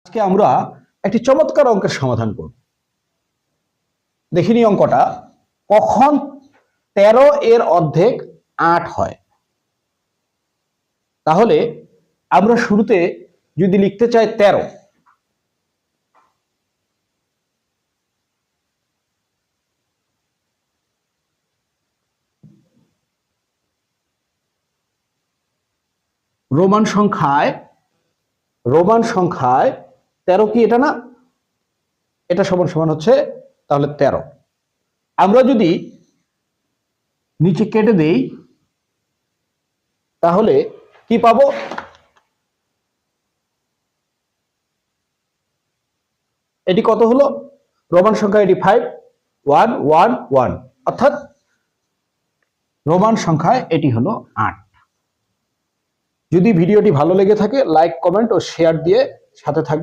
আজকে আমরা একটি চমৎকার অঙ্কের সমাধান করব। দেখিনি অঙ্কটা, কখন 13 এর অর্ধেক 8 হয়। তাহলে আমরা শুরুতে যদি লিখতে চাই 13, রোমান সংখ্যায় 13 কি এটা না, এটা সমান সমান হচ্ছে তাহলে 13। আমরা যদি নিচে কেটে দেই তাহলে কি পাবো, এটি কত হলো, রোমান সংখ্যা এটি 5 1 1 1, অর্থাৎ রোমান সংখ্যায় এটি হলো 8। যদি ভিডিওটি ভালো লেগে থাকে লাইক কমেন্ট ও শেয়ার দিয়ে সাথে থাকবেন।